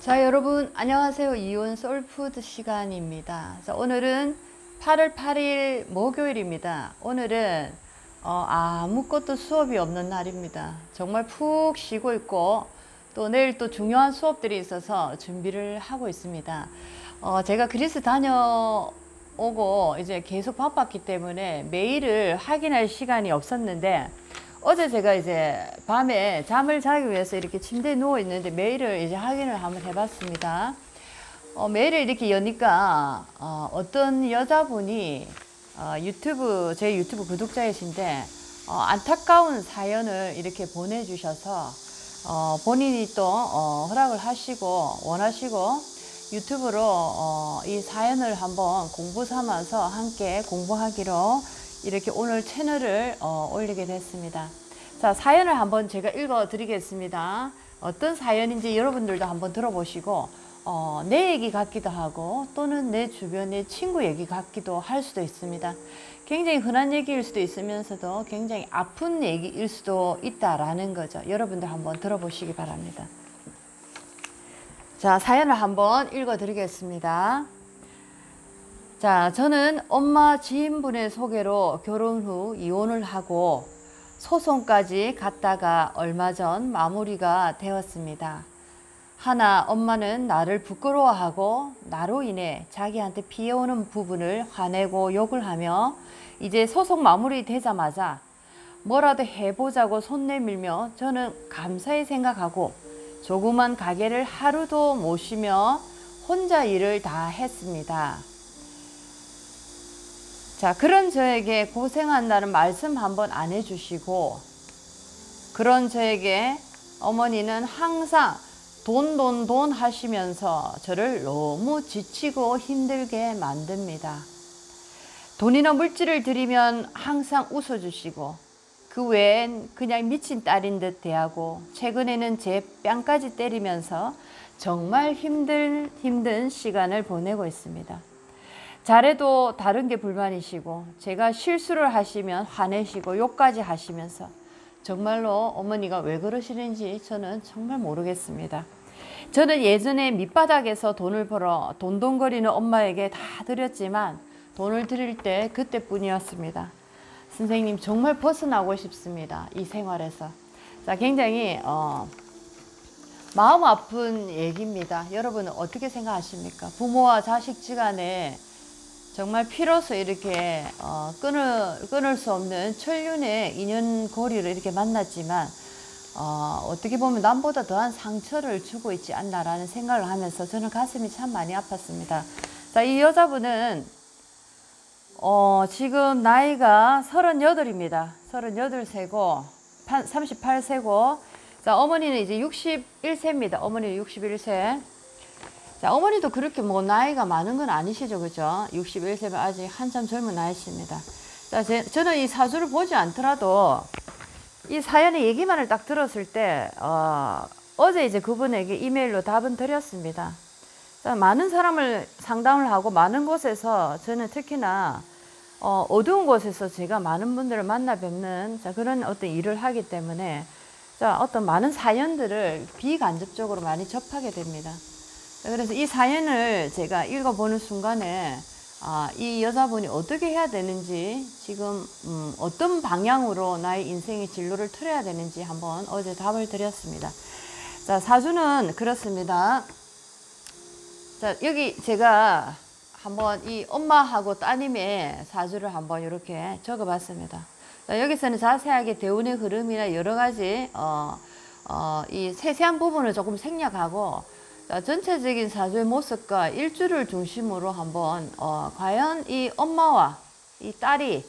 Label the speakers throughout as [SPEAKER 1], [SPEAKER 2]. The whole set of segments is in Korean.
[SPEAKER 1] 자, 여러분 안녕하세요. 이온 소울푸드 시간입니다. 자, 오늘은 8월 8일 목요일입니다. 오늘은 아무것도 수업이 없는 날입니다. 정말 푹 쉬고 있고 또 내일 또 중요한 수업들이 있어서 준비를 하고 있습니다. 제가 그리스 다녀오고 이제 계속 바빴기 때문에 메일을 확인할 시간이 없었는데, 어제 제가 이제 밤에 잠을 자기 위해서 이렇게 침대에 누워 있는데 메일을 이제 확인을 한번 해봤습니다. 메일을 이렇게 여니까 어떤 여자분이 제 유튜브 구독자이신데 안타까운 사연을 이렇게 보내주셔서 본인이 또 허락을 하시고 원하시고 유튜브로 이 사연을 한번 공부 삼아서 함께 공부하기로 이렇게 오늘 채널을 올리게 됐습니다. 자, 사연을 한번 제가 읽어 드리겠습니다. 어떤 사연인지 여러분들도 한번 들어보시고 내 얘기 같기도 하고 또는 내 주변의 친구 얘기 같기도 할 수도 있습니다. 굉장히 흔한 얘기일 수도 있으면서도 굉장히 아픈 얘기일 수도 있다라는 거죠. 여러분들 한번 들어보시기 바랍니다. 자, 사연을 한번 읽어 드리겠습니다. 자, 저는 엄마 지인분의 소개로 결혼 후 이혼을 하고 소송까지 갔다가 얼마 전 마무리가 되었습니다. 하나, 엄마는 나를 부끄러워하고 나로 인해 자기한테 피해오는 부분을 화내고 욕을 하며 이제 소송 마무리 되자마자 뭐라도 해보자고 손 내밀며 저는 감사히 생각하고 조그만 가게를 하루도 못 쉬며 혼자 일을 다 했습니다. 자, 그런 저에게 고생한다는 말씀 한번 안 해주시고, 그런 저에게 어머니는 항상 돈 하시면서 저를 너무 지치고 힘들게 만듭니다. 돈이나 물질을 드리면 항상 웃어주시고 그 외엔 그냥 미친 딸인 듯 대하고 최근에는 제 뺨까지 때리면서 정말 힘든 시간을 보내고 있습니다. 잘해도 다른 게 불만이시고 제가 실수를 하시면 화내시고 욕까지 하시면서 정말로 어머니가 왜 그러시는지 저는 정말 모르겠습니다. 저는 예전에 밑바닥에서 돈을 벌어 돈돈거리는 엄마에게 다 드렸지만 돈을 드릴 때 그때뿐이었습니다. 선생님, 정말 벗어나고 싶습니다. 이 생활에서. 자, 굉장히 마음 아픈 얘기입니다. 여러분은 어떻게 생각하십니까? 부모와 자식지간에 정말 피로서 이렇게 끊을 수 없는 천륜의 인연고리를 이렇게 만났지만 어떻게 보면 남보다 더한 상처를 주고 있지 않나라는 생각을 하면서 저는 가슴이 참 많이 아팠습니다. 자, 이 여자분은 지금 나이가 38입니다. 38세고 38세고 자, 어머니는 이제 61세입니다. 어머니는 61세. 자, 어머니도 그렇게 뭐 나이가 많은 건 아니시죠, 그죠? 61세면 아직 한참 젊은 나이십니다. 자, 저는 이 사주를 보지 않더라도 이 사연의 얘기만을 딱 들었을 때 어제 이제 그분에게 이메일로 답은 드렸습니다. 자, 많은 사람을 상담을 하고 많은 곳에서 저는 특히나 어두운 곳에서 제가 많은 분들을 만나 뵙는 자, 그런 어떤 일을 하기 때문에 자, 어떤 많은 사연들을 비간접적으로 많이 접하게 됩니다. 그래서 이 사연을 제가 읽어보는 순간에 이 여자분이 어떻게 해야 되는지 지금 어떤 방향으로 나의 인생의 진로를 틀어야 되는지 한번 어제 답을 드렸습니다. 자, 사주는 그렇습니다. 자, 여기 제가 한번 이 엄마하고 따님의 사주를 한번 이렇게 적어봤습니다. 자, 여기서는 자세하게 대운의 흐름이나 여러 가지 이 세세한 부분을 조금 생략하고 자, 전체적인 사주의 모습과 일주를 중심으로 한번 과연 이 엄마와 이 딸이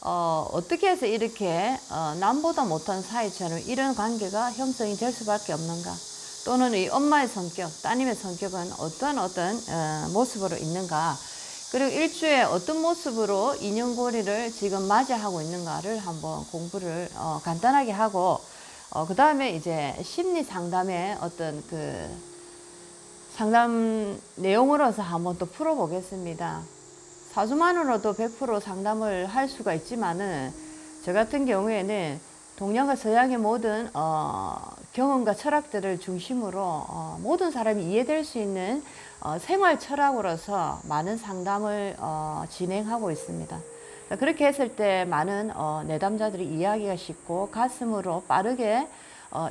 [SPEAKER 1] 어떻게 해서 이렇게 남보다 못한 사이처럼 이런 관계가 형성이 될 수밖에 없는가, 또는 이 엄마의 성격, 따님의 성격은 어떤 모습으로 있는가, 그리고 일주에 어떤 모습으로 인연고리를 지금 맞이하고 있는가를 한번 공부를 간단하게 하고 그 다음에 이제 심리 상담의 어떤 그 상담 내용으로서 한번 또 풀어보겠습니다. 사주만으로도 100% 상담을 할 수가 있지만은 저 같은 경우에는 동양과 서양의 모든 경험과 철학들을 중심으로 모든 사람이 이해될 수 있는 생활 철학으로서 많은 상담을 진행하고 있습니다. 그렇게 했을 때 많은 내담자들이 이해하기가 쉽고 가슴으로 빠르게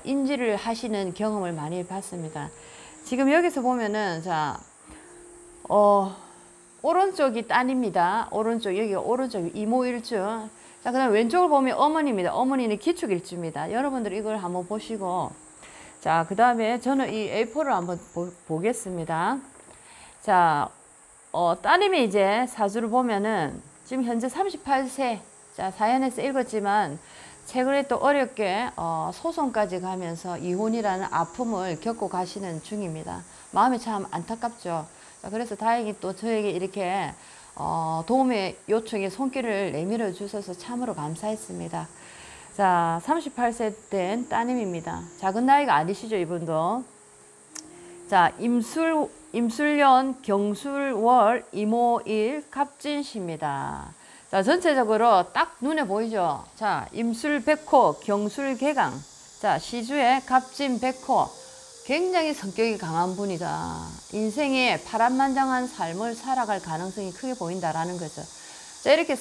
[SPEAKER 1] 인지를 하시는 경험을 많이 봤습니다. 지금 여기서 보면은 자 오른쪽이 딴입니다. 오른쪽 여기가 오른쪽 이모일주. 자, 그다음 왼쪽을 보면 어머니입니다. 어머니는 기축일주입니다. 여러분들 이걸 한번 보시고, 자, 그 다음에 저는 이 A4를 한번 보겠습니다. 자, 따님이 이제 사주를 보면은 지금 현재 38세. 자, 사연에서 읽었지만 최근에 또 어렵게 소송까지 가면서 이혼이라는 아픔을 겪고 가시는 중입니다. 마음이 참 안타깝죠. 자, 그래서 다행히 또 저에게 이렇게 도움의 요청에 손길을 내밀어 주셔서 참으로 감사했습니다. 자, 38세 된 따님입니다. 작은 나이가 아니시죠, 이분도. 자, 임술년 경술월 이모일 갑진시입니다. 자, 전체적으로 딱 눈에 보이죠? 자, 임술백호 경술개강. 자, 시주에 갑진백호. 굉장히 성격이 강한 분이다. 인생에 파란만장한 삶을 살아갈 가능성이 크게 보인다라는 거죠. 자, 이렇게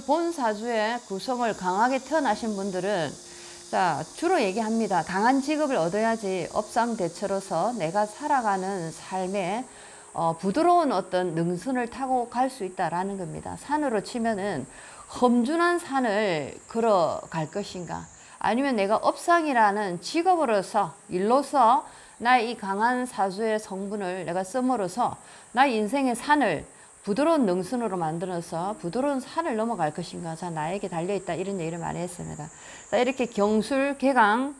[SPEAKER 1] 본 사주의 구성을 강하게 태어나신 분들은 자, 주로 얘기합니다. 강한 직업을 얻어야지 업상대처로서 내가 살아가는 삶에 부드러운 어떤 능선을 타고 갈 수 있다라는 겁니다. 산으로 치면은 험준한 산을 걸어갈 것인가, 아니면 내가 업상이라는 직업으로서 일로서 나의 이 강한 사주의 성분을 내가 씀으로써 나의 인생의 산을 부드러운 능선으로 만들어서 부드러운 산을 넘어갈 것인가. 자, 나에게 달려있다. 이런 얘기를 많이 했습니다. 자, 이렇게 경술 개강,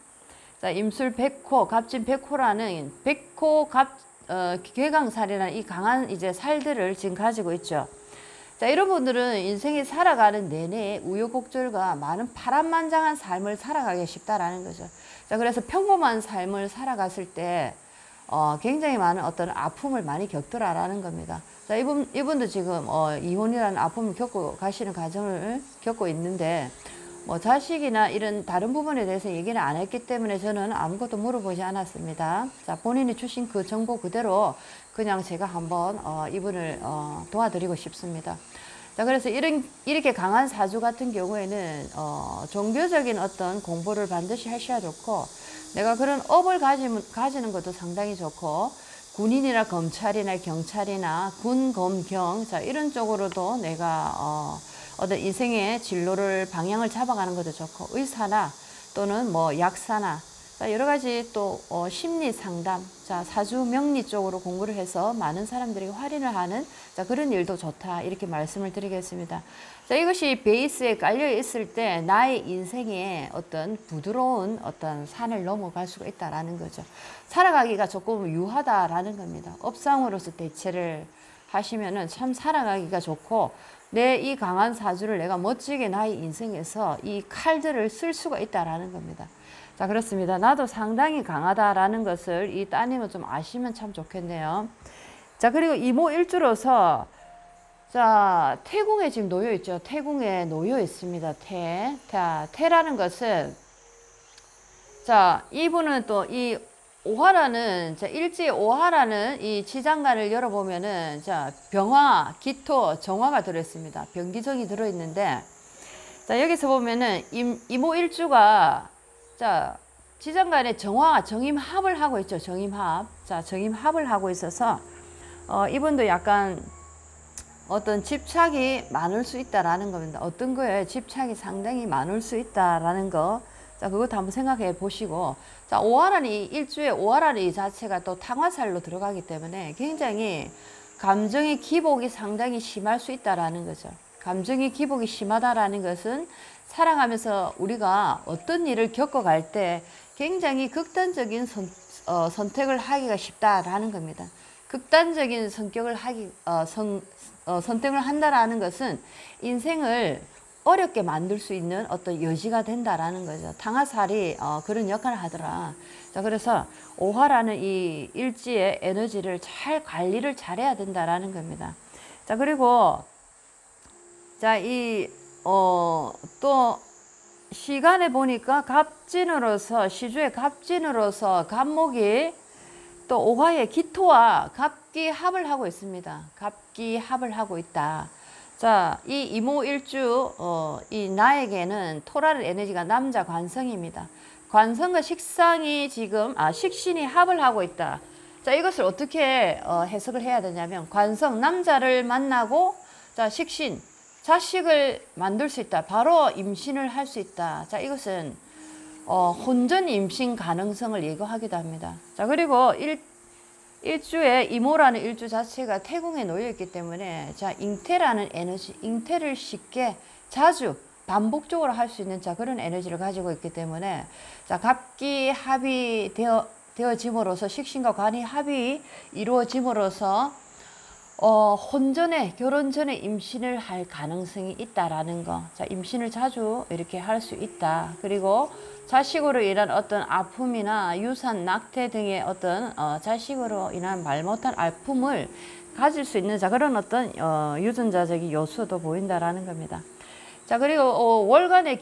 [SPEAKER 1] 자, 임술 백호, 갑진 백호라는 개강살이라는 이 강한 이제 살들을 지금 가지고 있죠. 자, 이런 분들은 인생이 살아가는 내내 우여곡절과 많은 파란만장한 삶을 살아가기 쉽다라는 거죠. 자, 그래서 평범한 삶을 살아갔을 때 굉장히 많은 어떤 아픔을 많이 겪더라라는 겁니다. 자, 이분도 지금 이혼이라는 아픔을 겪고 가시는 과정을 겪고 있는데, 뭐 자식이나 이런 다른 부분에 대해서 얘기는 안 했기 때문에 저는 아무것도 물어보지 않았습니다. 자, 본인이 주신 그 정보 그대로 그냥 제가 한번 이분을 도와드리고 싶습니다. 자, 그래서 이렇게 강한 사주 같은 경우에는 종교적인 어떤 공부를 반드시 하셔야 좋고, 내가 그런 업을 가지는 것도 상당히 좋고, 군인이나 검찰이나 경찰이나 군, 검, 경, 자, 이런 쪽으로도 내가 어떤 인생의 진로를 방향을 잡아가는 것도 좋고, 의사나 또는 뭐 약사나, 자, 여러 가지 또 심리 상담, 자, 사주 명리 쪽으로 공부를 해서 많은 사람들이 할인을 하는, 자, 그런 일도 좋다, 이렇게 말씀을 드리겠습니다. 자, 이것이 베이스에 깔려 있을 때 나의 인생에 어떤 부드러운 어떤 산을 넘어갈 수가 있다라는 거죠. 살아가기가 조금 유하다라는 겁니다. 업상으로서 대체를 하시면은 참 살아가기가 좋고, 내 이 강한 사주를 내가 멋지게 나의 인생에서 이 칼들을 쓸 수가 있다라는 겁니다. 자, 그렇습니다. 나도 상당히 강하다라는 것을 이 따님은 좀 아시면 참 좋겠네요. 자, 그리고 이모 일주로서 자, 태궁에 지금 놓여 있죠. 태궁에 놓여 있습니다. 태라는 것은, 자, 이분은 또 이 오화라는, 자, 일지 오화라는 이 지장간을 열어보면은, 자, 병화, 기토, 정화가 들어있습니다. 병기정이 들어있는데, 자, 여기서 보면은 이모 일주가, 자, 지장간에 정임합을 하고 있죠. 정임합. 자, 정임합을 하고 있어서, 이분도 약간 어떤 집착이 많을 수 있다라는 겁니다. 어떤 거에 집착이 상당히 많을 수 있다라는 거. 자, 그것도 한번 생각해 보시고. 자, 오화라는 이 일주에 오화라는 이 자체가 또 탕화살로 들어가기 때문에 굉장히 감정의 기복이 상당히 심할 수 있다라는 거죠. 감정의 기복이 심하다라는 것은 살아가면서 우리가 어떤 일을 겪어갈 때 굉장히 극단적인 선택을 하기가 쉽다라는 겁니다. 극단적인 선택을 한다라는 것은 인생을 어렵게 만들 수 있는 어떤 여지가 된다라는 거죠. 탕화살이 그런 역할을 하더라. 자, 그래서 오화라는 이 일지의 에너지를 잘 관리를 잘해야 된다라는 겁니다. 자, 그리고 자, 또 시간에 보니까 갑진으로서 시주의 갑진으로서 갑목이 또 오화의 기토와 갑기합을 하고 있습니다. 갑기합을 하고 있다. 자, 이 이모일주 이 나에게는 토라를 에너지가 남자 관성입니다. 관성과 식상이 지금 식신이 합을 하고 있다. 자, 이것을 어떻게 해석을 해야 되냐면 관성 남자를 만나고 자, 식신 자식을 만들 수 있다. 바로 임신을 할 수 있다. 자, 이것은 혼전 임신 가능성을 예고하기도 합니다. 자, 그리고 일주에 이모라는 일주 자체가 태궁에 놓여 있기 때문에 자, 잉태라는 에너지, 잉태를 쉽게 자주 반복적으로 할 수 있는 자, 그런 에너지를 가지고 있기 때문에 자, 갑기 합이 되어짐으로써 식신과 관이 합이 이루어짐으로써 혼전에 결혼 전에 임신을 할 가능성이 있다라는 거. 자, 임신을 자주 이렇게 할 수 있다. 그리고 자식으로 인한 어떤 아픔이나 유산, 낙태 등의 어떤 자식으로 인한 말 못한 아픔을 가질 수 있는 자, 그런 어떤 유전자적인 요소도 보인다라는 겁니다. 자, 그리고 월간의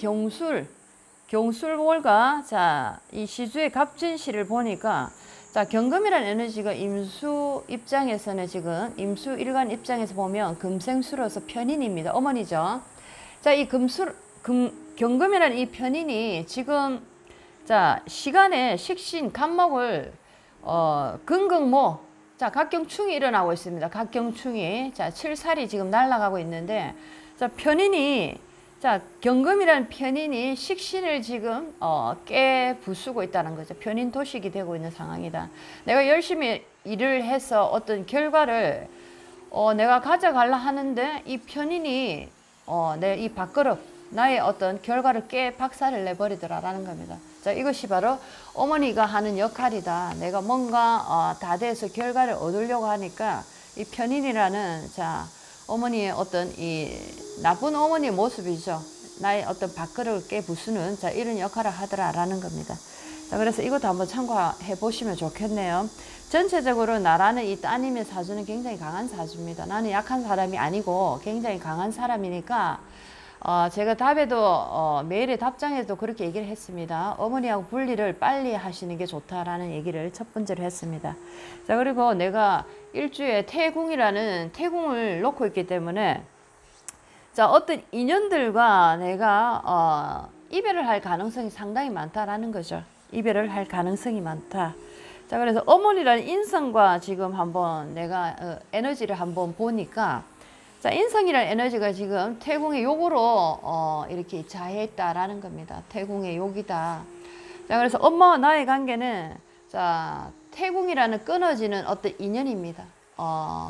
[SPEAKER 1] 경술월가, 자, 이 시주의 갑진시를 보니까 자, 경금이라는 에너지가 임수 입장에서는 지금 임수 일간 입장에서 보면 금생수로서 편인입니다. 어머니죠. 자, 이 경금이라는 이 편인이 지금 자, 시간에 식신 갑목을 근극모 자, 각경충이 일어나고 있습니다. 각경충이 자, 7살이 지금 날아가고 있는데 자, 편인이 자, 경금이라는 편인이 식신을 지금 깨부수고 있다는 거죠. 편인 도식이 되고 있는 상황이다. 내가 열심히 일을 해서 어떤 결과를 내가 가져가려 하는데 이 편인이 내 이 밥그릇 나의 어떤 결과를 깨 박살을 내버리더라라는 겁니다. 자, 이것이 바로 어머니가 하는 역할이다. 내가 뭔가 다 돼서 결과를 얻으려고 하니까 이 편인이라는 자, 어머니의 어떤 이 나쁜 어머니의 모습이죠. 나의 어떤 밥그릇을 깨부수는 자, 이런 역할을 하더라라는 겁니다. 자, 그래서 이것도 한번 참고해 보시면 좋겠네요. 전체적으로 나라는 이 따님의 사주는 굉장히 강한 사주입니다. 나는 약한 사람이 아니고 굉장히 강한 사람이니까 제가 답에도 메일의 답장에도 그렇게 얘기를 했습니다. 어머니하고 분리를 빨리 하시는 게 좋다라는 얘기를 첫 번째로 했습니다. 자, 그리고 내가 일주에 태궁이라는 태궁을 놓고 있기 때문에 자, 어떤 인연들과 내가 이별을 할 가능성이 상당히 많다라는 거죠. 이별을 할 가능성이 많다. 자, 그래서 어머니라는 인성과 지금 한번 내가 에너지를 한번 보니까 자, 인성이라는 에너지가 지금 태궁의 욕으로 이렇게 자해했다라는 겁니다. 태궁의 욕이다. 자, 그래서 엄마와 나의 관계는 자, 태궁이라는 끊어지는 어떤 인연입니다.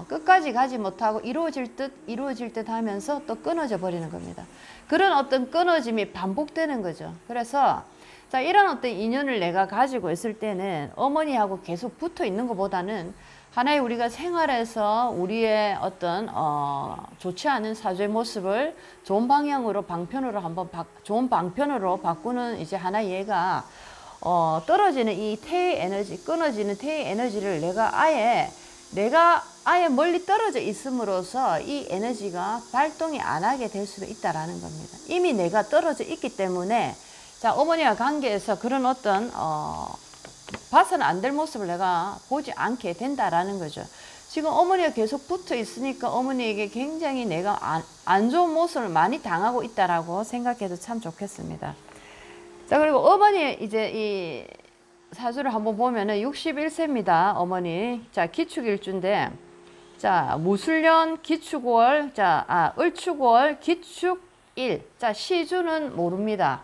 [SPEAKER 1] 끝까지 가지 못하고 이루어질 듯 하면서 또 끊어져 버리는 겁니다. 그런 어떤 끊어짐이 반복되는 거죠. 그래서 자, 이런 어떤 인연을 내가 가지고 있을 때는 어머니하고 계속 붙어 있는 것보다는 하나의 우리가 생활에서 우리의 어떤 좋지 않은 사주의 모습을 좋은 방향으로 좋은 방편으로 바꾸는 이제 하나의 예가 떨어지는 이 태의 에너지, 끊어지는 태의 에너지를 내가 아예 멀리 떨어져 있음으로써 이 에너지가 발동이 안 하게 될 수도 있다라는 겁니다. 이미 내가 떨어져 있기 때문에 자, 어머니와 관계에서 그런 어떤 봐서는 안 될 모습을 내가 보지 않게 된다라는 거죠. 지금 어머니가 계속 붙어 있으니까 어머니에게 굉장히 내가 안 좋은 모습을 많이 당하고 있다라고 생각해도 참 좋겠습니다. 자, 그리고 어머니 이제 이 사주를 한번 보면은 61세입니다. 어머니. 자, 기축일주인데 자, 무술년 기축월, 자, 을축월 기축일. 자, 시주는 모릅니다.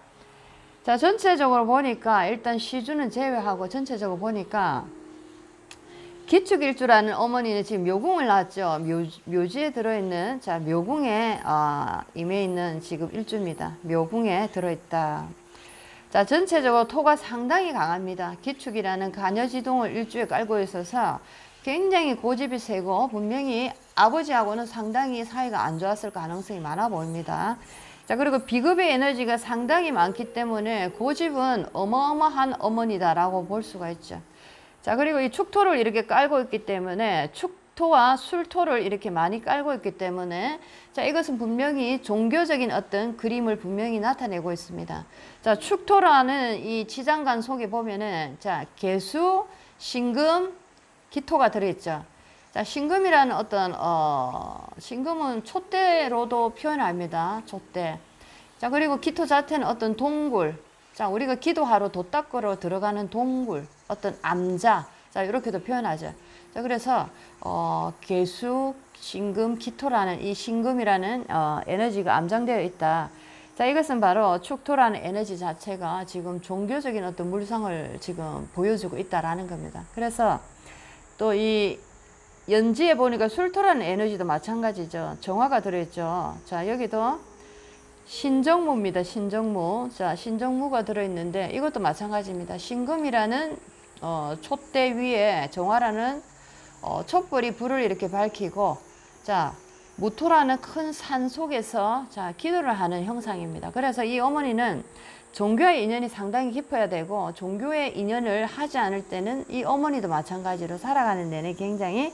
[SPEAKER 1] 자, 전체적으로 보니까 일단 시주는 제외하고 전체적으로 보니까 기축일주라는 어머니는 지금 묘궁을 낳았죠. 묘지에 들어있는 자, 묘궁에 임해 있는 지금 일주입니다. 묘궁에 들어있다. 자, 전체적으로 토가 상당히 강합니다. 기축이라는 가녀지동을 일주에 깔고 있어서 굉장히 고집이 세고 분명히 아버지하고는 상당히 사이가 안 좋았을 가능성이 많아 보입니다. 자, 그리고 비급의 에너지가 상당히 많기 때문에 고집은 어마어마한 어머니다라고 볼 수가 있죠. 자, 그리고 이 축토를 이렇게 깔고 있기 때문에 기토와 술토를 이렇게 많이 깔고 있기 때문에 자, 이것은 분명히 종교적인 어떤 그림을 분명히 나타내고 있습니다. 자, 축토라는 이 지장간 속에 보면은 자, 개수, 신금, 기토가 들어있죠. 자, 신금이라는 어떤 신금은 촛대로도 표현합니다. 촛대. 자, 그리고 기토 자체는 어떤 동굴. 자, 우리가 기도하러 도 닦으러 들어가는 동굴, 어떤 암자. 자, 이렇게도 표현하죠. 자, 그래서 개수, 신금, 기토라는 이 신금이라는 에너지가 암장되어 있다. 자, 이것은 바로 축토라는 에너지 자체가 지금 종교적인 어떤 물상을 지금 보여주고 있다라는 겁니다. 그래서 또 이 연지에 보니까 술토라는 에너지도 마찬가지죠. 정화가 들어있죠. 자, 여기도 신정무입니다. 신정무. 자, 신정무가 들어있는데 이것도 마찬가지입니다. 신금이라는 촛대 위에 정화라는 촛불이 불을 이렇게 밝히고, 자, 무토라는 큰 산 속에서 자, 기도를 하는 형상입니다. 그래서 이 어머니는 종교의 인연이 상당히 깊어야 되고, 종교의 인연을 하지 않을 때는 이 어머니도 마찬가지로 살아가는 내내 굉장히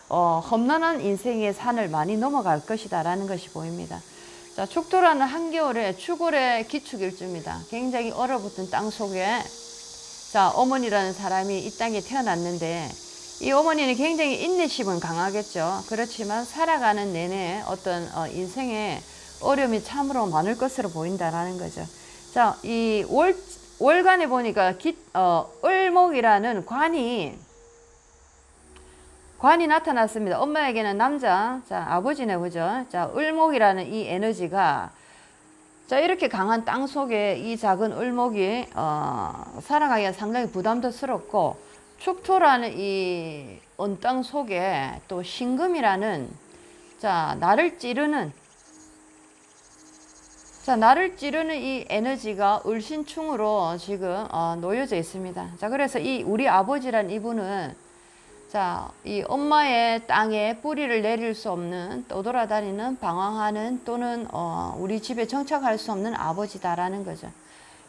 [SPEAKER 1] 험난한 인생의 산을 많이 넘어갈 것이다 라는 것이 보입니다. 자, 축토라는 한겨울에 추골의 기축일주입니다. 굉장히 얼어붙은 땅 속에 자, 어머니라는 사람이 이 땅에 태어났는데, 이 어머니는 굉장히 인내심은 강하겠죠. 그렇지만 살아가는 내내 어떤 인생의 어려움이 참으로 많을 것으로 보인다라는 거죠. 자, 이 월간에 보니까 을목이라는 관이 나타났습니다. 엄마에게는 남자, 자, 아버지네, 그죠? 자, 을목이라는 이 에너지가 자, 이렇게 강한 땅 속에 이 작은 을목이 살아가기가 상당히 부담스럽고, 축토라는 이 언땅 속에 또 신금이라는 자, 나를 찌르는 이 에너지가 을신충으로 지금 놓여져 있습니다. 자, 그래서 이 우리 아버지란 이분은 자, 이 엄마의 땅에 뿌리를 내릴 수 없는, 떠돌아다니는, 방황하는, 또는 우리 집에 정착할 수 없는 아버지다라는 거죠.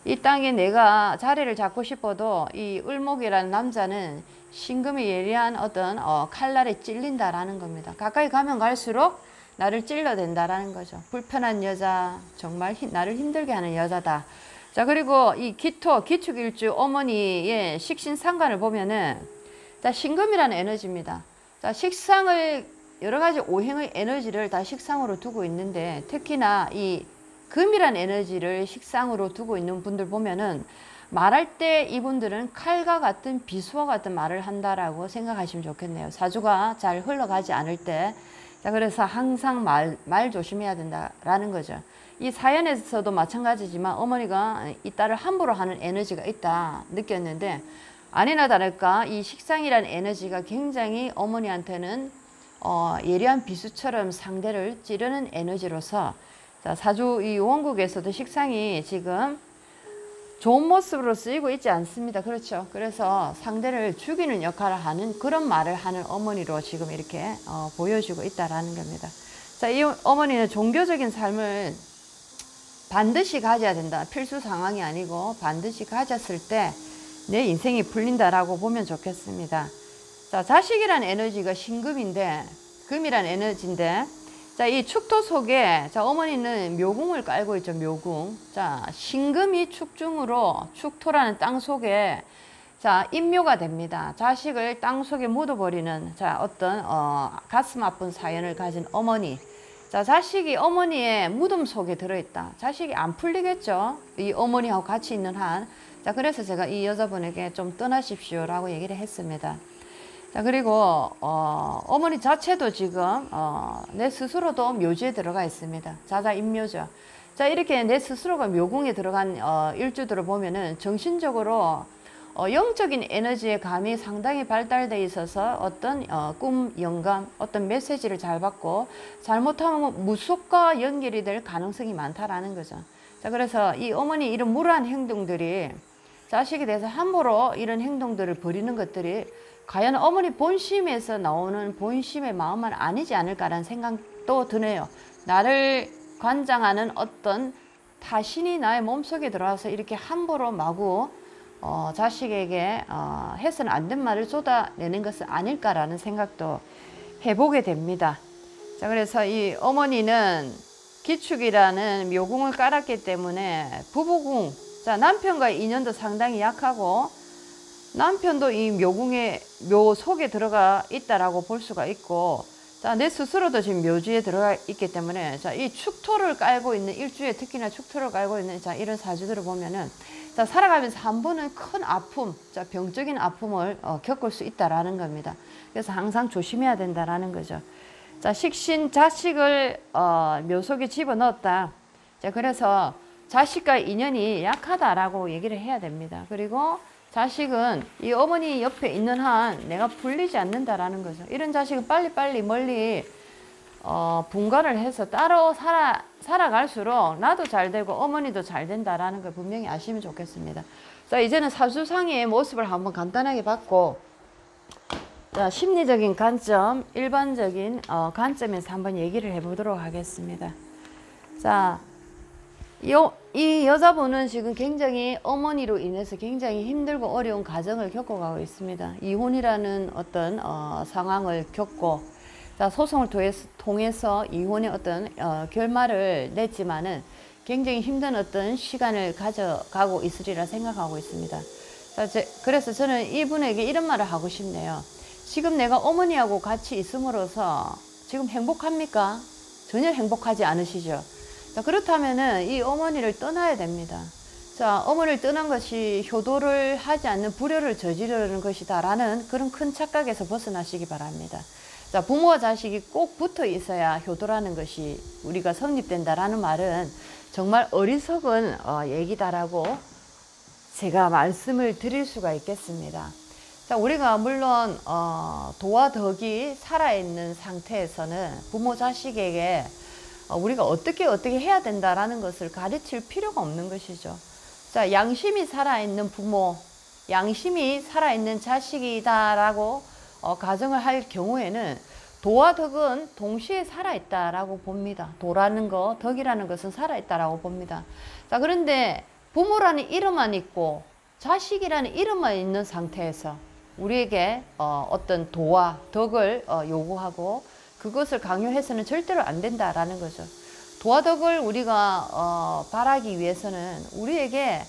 [SPEAKER 1] 이 땅에 내가 자리를 잡고 싶어도 이 을목이라는 남자는 신금이 예리한 어떤 칼날에 찔린다라는 겁니다. 가까이 가면 갈수록 나를 찔러댄다라는 거죠. 불편한 여자, 정말 나를 힘들게 하는 여자다. 자, 그리고 이 기축일주 어머니의 식신상관을 보면은 자, 신금이라는 에너지입니다. 자, 식상을 여러 가지 오행의 에너지를 다 식상으로 두고 있는데, 특히나 이 금이라는 에너지를 식상으로 두고 있는 분들 보면은 말할 때 이분들은 칼과 같은 비수와 같은 말을 한다라고 생각하시면 좋겠네요. 사주가 잘 흘러가지 않을 때. 자, 그래서 항상 말 조심해야 된다라는 거죠. 이 사연에서도 마찬가지지만 어머니가 이 딸을 함부로 하는 에너지가 있다 느꼈는데, 아니나 다를까 이 식상이라는 에너지가 굉장히 어머니한테는 예리한 비수처럼 상대를 찌르는 에너지로서, 자, 사주 이 원국에서도 식상이 지금 좋은 모습으로 쓰이고 있지 않습니다. 그렇죠. 그래서 상대를 죽이는 역할을 하는 그런 말을 하는 어머니로 지금 이렇게 보여주고 있다라는 겁니다. 자, 이 어머니는 종교적인 삶을 반드시 가져야 된다. 필수 상황이 아니고 반드시 가졌을 때 내 인생이 풀린다라고 보면 좋겠습니다. 자, 자식이란 에너지가 신금인데, 금이란 에너지인데, 자, 이 축토 속에 자, 어머니는 묘궁을 깔고 있죠. 묘궁. 자, 신금이 축중으로 축토라는 땅 속에 자, 인묘가 됩니다. 자식을 땅 속에 묻어버리는 자, 어떤 가슴 아픈 사연을 가진 어머니. 자, 자식이 어머니의 무덤 속에 들어있다. 자식이 안 풀리겠죠. 이 어머니하고 같이 있는 한. 자, 그래서 제가 이 여자분에게 좀 떠나십시오 라고 얘기를 했습니다. 자, 그리고 어머니 자체도 지금 내 스스로도 묘지에 들어가 있습니다. 자자인묘죠. 자, 이렇게 내 스스로가 묘궁에 들어간 일주들을 보면은 정신적으로 영적인 에너지의 감이 상당히 발달되어 있어서 어떤 꿈, 영감, 어떤 메시지를 잘 받고 잘못하면 무속과 연결이 될 가능성이 많다라는 거죠. 자, 그래서 이 어머니 이런 무례한 행동들이 자식에 대해서 함부로 이런 행동들을 벌이는 것들이 과연 어머니 본심에서 나오는 본심의 마음은 아니지 않을까라는 생각도 드네요. 나를 관장하는 어떤 타신이 나의 몸속에 들어와서 이렇게 함부로 마구 자식에게 해서는 안 된 말을 쏟아내는 것은 아닐까라는 생각도 해보게 됩니다. 자, 그래서 이 어머니는 기축이라는 묘궁을 깔았기 때문에 부부궁, 자, 남편과의 인연도 상당히 약하고 남편도 이 묘궁의 묘 속에 들어가 있다라고 볼 수가 있고, 자, 내 스스로도 지금 묘지에 들어가 있기 때문에, 자, 이 축토를 깔고 있는 일주에 특히나 축토를 깔고 있는, 자, 이런 사주들을 보면은, 자, 살아가면서 한 번은 큰 아픔, 자, 병적인 아픔을 겪을 수 있다라는 겁니다. 그래서 항상 조심해야 된다라는 거죠. 자, 식신 자식을 묘 속에 집어넣었다. 자, 그래서 자식과 인연이 약하다라고 얘기를 해야 됩니다. 그리고 자식은 이 어머니 옆에 있는 한 내가 풀리지 않는다라는 거죠. 이런 자식은 빨리빨리 멀리 분가를 해서 따로 살아갈수록 나도 잘 되고 어머니도 잘 된다라는 걸 분명히 아시면 좋겠습니다. 자, 이제는 사주상의 모습을 한번 간단하게 봤고, 자, 심리적인 관점, 일반적인 관점에서 한번 얘기를 해보도록 하겠습니다. 자, 이 여자분은 지금 굉장히 어머니로 인해서 굉장히 힘들고 어려운 가정을 겪어가고 있습니다. 이혼이라는 어떤 상황을 겪고, 자, 소송을 통해서 이혼의 어떤 결말을 냈지만은 굉장히 힘든 어떤 시간을 가져가고 있으리라 생각하고 있습니다. 자, 그래서 저는 이분에게 이런 말을 하고 싶네요. 지금 내가 어머니하고 같이 있음으로써 지금 행복합니까? 전혀 행복하지 않으시죠? 자, 그렇다면은 이 어머니를 떠나야 됩니다. 자, 어머니를 떠난 것이 효도를 하지 않는 불효를 저지르는 것이다 라는 그런 큰 착각에서 벗어나시기 바랍니다. 자, 부모와 자식이 꼭 붙어 있어야 효도라는 것이 우리가 성립된다라는 말은 정말 어리석은 얘기다라고 제가 말씀을 드릴 수가 있겠습니다. 자, 우리가 물론 도와 덕이 살아있는 상태에서는 부모 자식에게 우리가 어떻게 해야 된다라는 것을 가르칠 필요가 없는 것이죠. 자, 양심이 살아있는 부모, 양심이 살아있는 자식이다라고 가정을 할 경우에는 도와 덕은 동시에 살아있다라고 봅니다. 도라는 거, 덕이라는 것은 살아있다라고 봅니다. 자, 그런데 부모라는 이름만 있고 자식이라는 이름만 있는 상태에서 우리에게 어떤 도와 덕을 요구하고 그것을 강요해서는 절대로 안 된다라는 거죠. 도와 덕을 우리가 바라기 위해서는 우리에게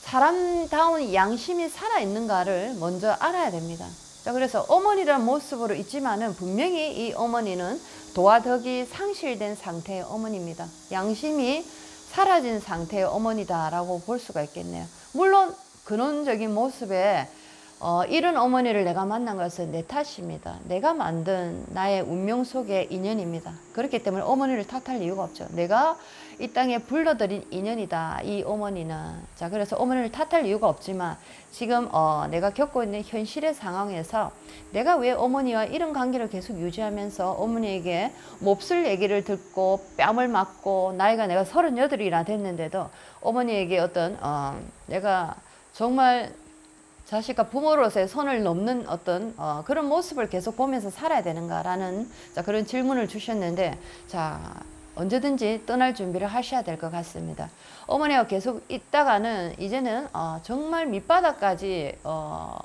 [SPEAKER 1] 사람다운 양심이 살아있는가를 먼저 알아야 됩니다. 자, 그래서 어머니라는 모습으로 있지만은 분명히 이 어머니는 도와 덕이 상실된 상태의 어머니입니다. 양심이 사라진 상태의 어머니다라고 볼 수가 있겠네요. 물론 근원적인 모습에 이런 어머니를 내가 만난 것은 내 탓입니다. 내가 만든 나의 운명 속의 인연입니다. 그렇기 때문에 어머니를 탓할 이유가 없죠. 내가 이 땅에 불러들인 인연이다, 이 어머니는. 자, 그래서 어머니를 탓할 이유가 없지만 지금 내가 겪고 있는 현실의 상황에서 내가 왜 어머니와 이런 관계를 계속 유지하면서 어머니에게 몹쓸 얘기를 듣고 뺨을 맞고 내가 38이나 됐는데도 어머니에게 어떤 내가 정말 자식과 부모로서의 선을 넘는 어떤 그런 모습을 계속 보면서 살아야 되는가라는 그런 질문을 주셨는데, 자, 언제든지 떠날 준비를 하셔야 될 것 같습니다. 어머니가 계속 있다가는 이제는 정말 밑바닥까지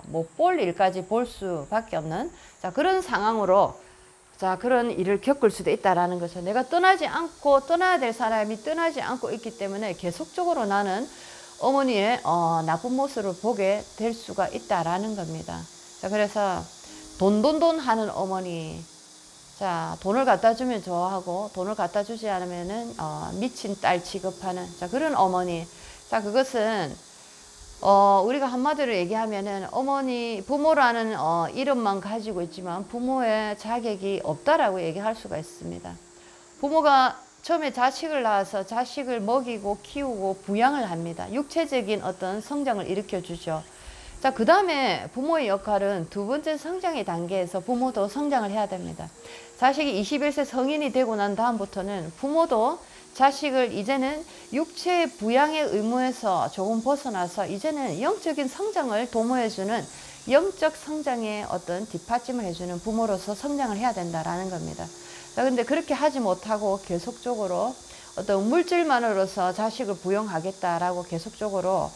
[SPEAKER 1] 못 볼 일까지 볼 수밖에 없는 그런 상황으로 그런 일을 겪을 수도 있다라는 거죠. 내가 떠나지 않고 떠나야 될 사람이 떠나지 않고 있기 때문에 계속적으로 나는 어머니의 나쁜 모습을 보게 될 수가 있다라는 겁니다. 자, 그래서 돈 하는 어머니, 자, 돈을 갖다 주면 좋아하고 돈을 갖다 주지 않으면은 미친 딸 취급하는 그런 어머니. 자, 그것은 우리가 한마디로 얘기하면은 어머니, 부모라는 이름만 가지고 있지만 부모의 자격이 없다라고 얘기할 수가 있습니다. 부모가 처음에 자식을 낳아서 자식을 먹이고 키우고 부양을 합니다. 육체적인 어떤 성장을 일으켜 주죠. 자, 그 다음에 부모의 역할은 두 번째 성장의 단계에서 부모도 성장을 해야 됩니다. 자식이 21세 성인이 되고 난 다음부터는 부모도 자식을 이제는 육체 부양의 의무에서 조금 벗어나서 이제는 영적인 성장을 도모해주는 영적 성장의 어떤 뒷받침을 해주는 부모로서 성장을 해야 된다라는 겁니다. 자, 근데 그렇게 하지 못하고 계속적으로 어떤 물질만으로서 자식을 부양하겠다라고 계속적으로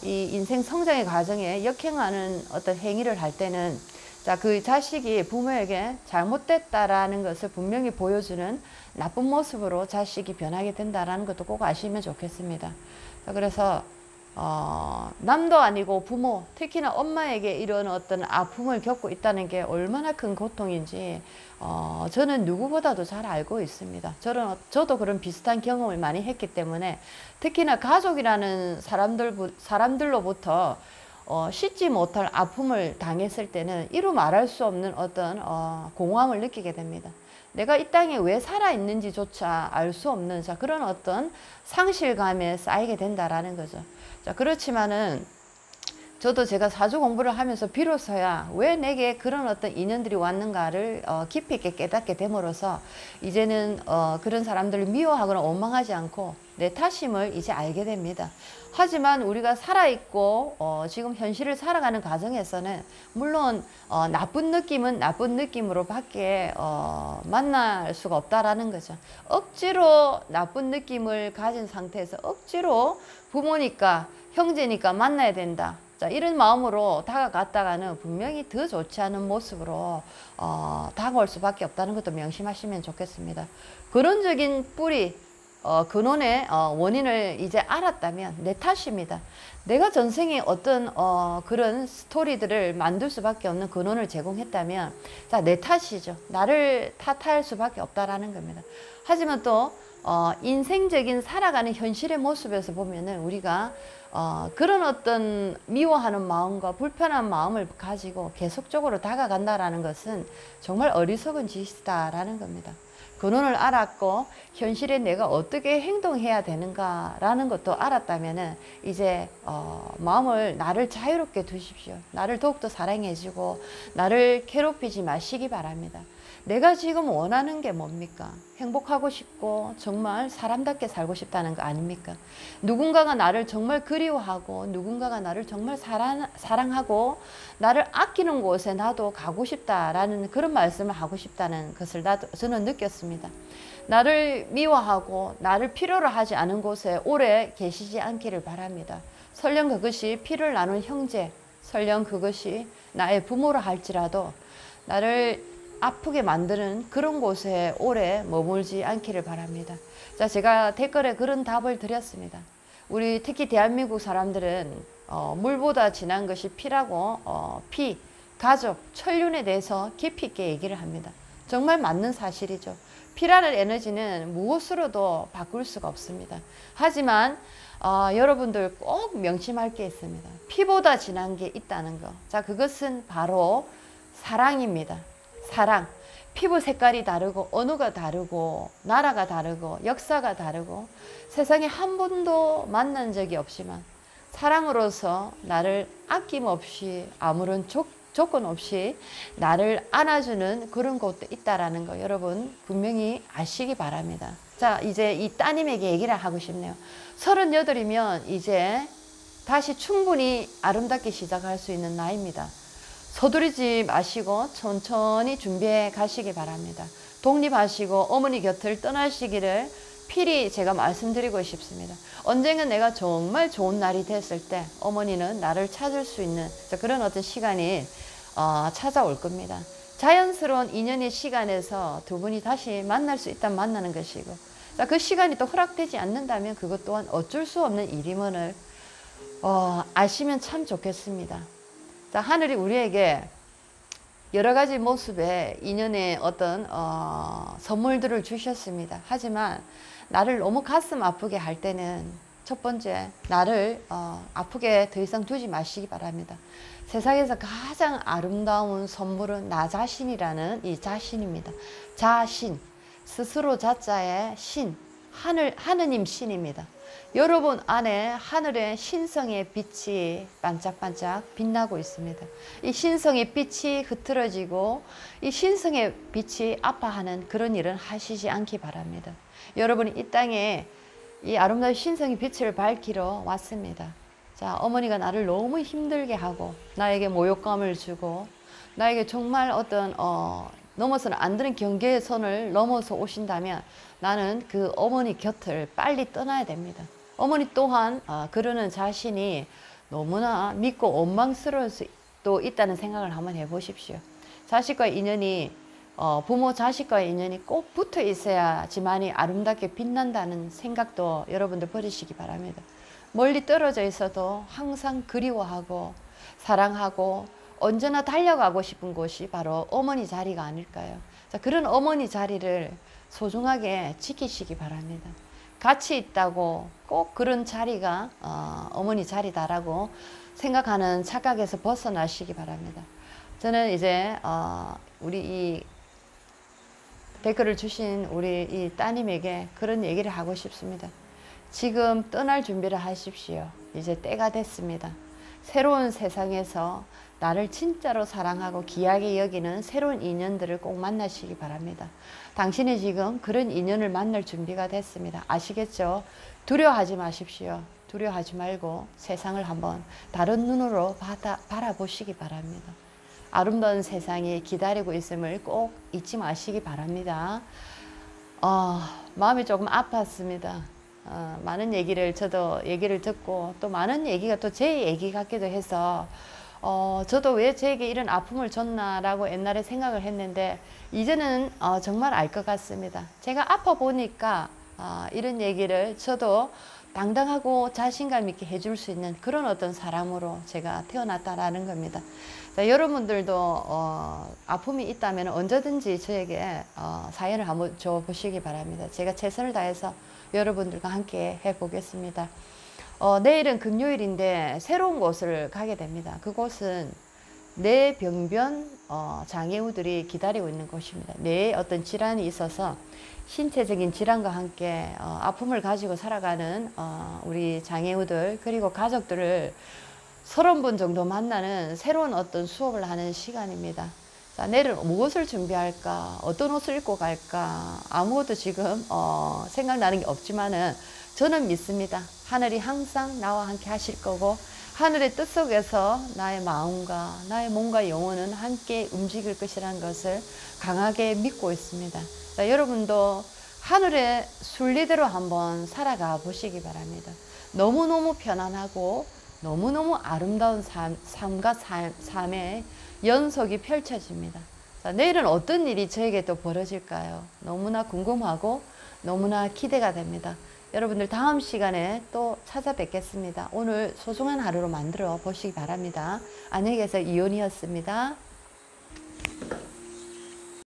[SPEAKER 1] 이 인생 성장의 과정에 역행하는 어떤 행위를 할 때는 자, 그 자식이 부모에게 잘못됐다라는 것을 분명히 보여주는 나쁜 모습으로 자식이 변하게 된다라는 것도 꼭 아시면 좋겠습니다. 자, 그래서 남도 아니고 부모, 특히나 엄마에게 이런 어떤 아픔을 겪고 있다는 게 얼마나 큰 고통인지 저는 누구보다도 잘 알고 있습니다. 저도 그런 비슷한 경험을 많이 했기 때문에 특히나 가족이라는 사람들로부터 씻지 못할 아픔을 당했을 때는 이루 말할 수 없는 어떤 공허함을 느끼게 됩니다. 내가 이 땅에 왜 살아있는지조차 알 수 없는 그런 어떤 상실감에 쌓이게 된다라는 거죠. 자, 그렇지만은 저도 제가 사주 공부를 하면서 비로소야 왜 내게 그런 어떤 인연들이 왔는가를 깊이 있게 깨닫게 됨으로써 이제는 그런 사람들을 미워하거나 원망하지 않고 내 탓임을 이제 알게 됩니다. 하지만 우리가 살아있고 지금 현실을 살아가는 과정에서는 물론 나쁜 느낌은 나쁜 느낌으로 밖에 만날 수가 없다라는 거죠. 억지로 나쁜 느낌을 가진 상태에서 억지로 부모니까 형제니까 만나야 된다. 자, 이런 마음으로 다가갔다가는 분명히 더 좋지 않은 모습으로 다가올 수밖에 없다는 것도 명심하시면 좋겠습니다. 근원적인 뿌리, 근원의 원인을 이제 알았다면 내 탓입니다. 내가 전생에 어떤 그런 스토리들을 만들 수밖에 없는 근원을 제공했다면 자, 내 탓이죠. 나를 탓할 수밖에 없다라는 겁니다. 하지만 또 인생적인 살아가는 현실의 모습에서 보면은 우리가 그런 어떤 미워하는 마음과 불편한 마음을 가지고 계속적으로 다가간다라는 것은 정말 어리석은 짓이다라는 겁니다. 근원을 알았고 현실에 내가 어떻게 행동해야 되는가라는 것도 알았다면은 이제 마음을 나를 자유롭게 두십시오. 나를 더욱더 사랑해주고 나를 괴롭히지 마시기 바랍니다. 내가 지금 원하는 게 뭡니까? 행복하고 싶고 정말 사람답게 살고 싶다는 거 아닙니까? 누군가가 나를 정말 그리워하고 누군가가 나를 정말 사랑하고 나를 아끼는 곳에 나도 가고 싶다라는 그런 말씀을 하고 싶다는 것을 저는 느꼈습니다. 나를 미워하고 나를 필요로 하지 않은 곳에 오래 계시지 않기를 바랍니다. 설령 그것이 피를 나눈 형제, 설령 그것이 나의 부모라 할지라도 나를 아프게 만드는 그런 곳에 오래 머물지 않기를 바랍니다. 자, 제가 댓글에 그런 답을 드렸습니다. 우리 특히 대한민국 사람들은 물보다 진한 것이 피라고 피, 가족, 천륜에 대해서 깊이 있게 얘기를 합니다. 정말 맞는 사실이죠. 피라는 에너지는 무엇으로도 바꿀 수가 없습니다. 하지만 여러분들 꼭 명심할 게 있습니다. 피보다 진한 게 있다는 거. 자, 그것은 바로 사랑입니다. 사랑. 피부 색깔이 다르고 언어가 다르고 나라가 다르고 역사가 다르고 세상에 한 번도 만난 적이 없지만 사랑으로서 나를 아낌없이 아무런 조건 없이 나를 안아주는 그런 곳도 있다라는 거 여러분 분명히 아시기 바랍니다. 자, 이제 이 따님에게 얘기를 하고 싶네요. 38이면 이제 다시 충분히 아름답게 시작할 수 있는 나이입니다. 서두르지 마시고 천천히 준비해 가시기 바랍니다. 독립하시고 어머니 곁을 떠나시기를 필히 제가 말씀드리고 싶습니다. 언젠가 내가 정말 좋은 날이 됐을 때 어머니는 나를 찾을 수 있는 그런 어떤 시간이 찾아올 겁니다. 자연스러운 인연의 시간에서 두 분이 다시 만날 수 있다면 만나는 것이고 자, 그 시간이 또 허락되지 않는다면 그것 또한 어쩔 수 없는 일임을 아시면 참 좋겠습니다. 자, 하늘이 우리에게 여러 가지 모습의 인연의 어떤 선물들을 주셨습니다. 하지만 나를 너무 가슴 아프게 할 때는 첫 번째 나를 아프게 더 이상 두지 마시기 바랍니다. 세상에서 가장 아름다운 선물은 나 자신이라는 이 자신입니다. 자신, 스스로 자자의 신, 하느님 신입니다. 여러분 안에 하늘의 신성의 빛이 반짝반짝 빛나고 있습니다. 이 신성의 빛이 흐트러지고 이 신성의 빛이 아파하는 그런 일은 하시지 않기 바랍니다. 여러분이 이 땅에 이 아름다운 신성의 빛을 밝히러 왔습니다. 자, 어머니가 나를 너무 힘들게 하고 나에게 모욕감을 주고 나에게 정말 어떤 넘어서는 안 되는 경계의 선을 넘어서 오신다면 나는 그 어머니 곁을 빨리 떠나야 됩니다. 어머니 또한 그러는 자신이 너무나 믿고 원망스러울 수도 있다는 생각을 한번 해보십시오. 자식과의 인연이 부모 자식과의 인연이 꼭 붙어 있어야지만이 아름답게 빛난다는 생각도 여러분들 버리시기 바랍니다. 멀리 떨어져 있어도 항상 그리워하고 사랑하고 언제나 달려가고 싶은 곳이 바로 어머니 자리가 아닐까요? 자, 그런 어머니 자리를 소중하게 지키시기 바랍니다. 가치 있다고 꼭 그런 자리가 어머니 자리다라고 생각하는 착각에서 벗어나시기 바랍니다. 저는 이제 우리 이 댓글을 주신 우리 이 따님에게 그런 얘기를 하고 싶습니다. 지금 떠날 준비를 하십시오. 이제 때가 됐습니다. 새로운 세상에서 나를 진짜로 사랑하고 귀하게 여기는 새로운 인연들을 꼭 만나시기 바랍니다. 당신이 지금 그런 인연을 만날 준비가 됐습니다. 아시겠죠? 두려워하지 마십시오. 두려워하지 말고 세상을 한번 다른 눈으로 바라보시기 바랍니다. 아름다운 세상이 기다리고 있음을 꼭 잊지 마시기 바랍니다. 마음이 조금 아팠습니다. 많은 얘기를 저도 얘기를 듣고 또 많은 얘기가 또 제 얘기 같기도 해서 저도 왜 저에게 이런 아픔을 줬나라고 옛날에 생각을 했는데 이제는 정말 알 것 같습니다. 제가 아파 보니까 이런 얘기를 저도 당당하고 자신감 있게 해줄 수 있는 그런 어떤 사람으로 제가 태어났다라는 겁니다. 자, 여러분들도 아픔이 있다면 언제든지 저에게 사연을 한번 줘보시기 바랍니다. 제가 최선을 다해서 여러분들과 함께 해보겠습니다. 내일은 금요일인데 새로운 곳을 가게 됩니다. 그곳은 뇌병변 장애우들이 기다리고 있는 곳입니다. 뇌에 어떤 질환이 있어서 신체적인 질환과 함께 아픔을 가지고 살아가는 우리 장애우들 그리고 가족들을 30분 정도 만나는 새로운 어떤 수업을 하는 시간입니다. 자, 내일은 무엇을 준비할까? 어떤 옷을 입고 갈까? 아무것도 지금 생각나는 게 없지만은 저는 믿습니다. 하늘이 항상 나와 함께 하실 거고 하늘의 뜻 속에서 나의 마음과 나의 몸과 영혼은 함께 움직일 것이라는 것을 강하게 믿고 있습니다. 자, 여러분도 하늘의 순리대로 한번 살아가 보시기 바랍니다. 너무너무 편안하고 너무너무 아름다운 삶과 삶의 연속이 펼쳐집니다. 자, 내일은 어떤 일이 저에게 또 벌어질까요? 너무나 궁금하고 너무나 기대가 됩니다. 여러분들 다음 시간에 또 찾아뵙겠습니다. 오늘 소중한 하루로 만들어 보시기 바랍니다. 안녕히 계세요. 이온이었습니다.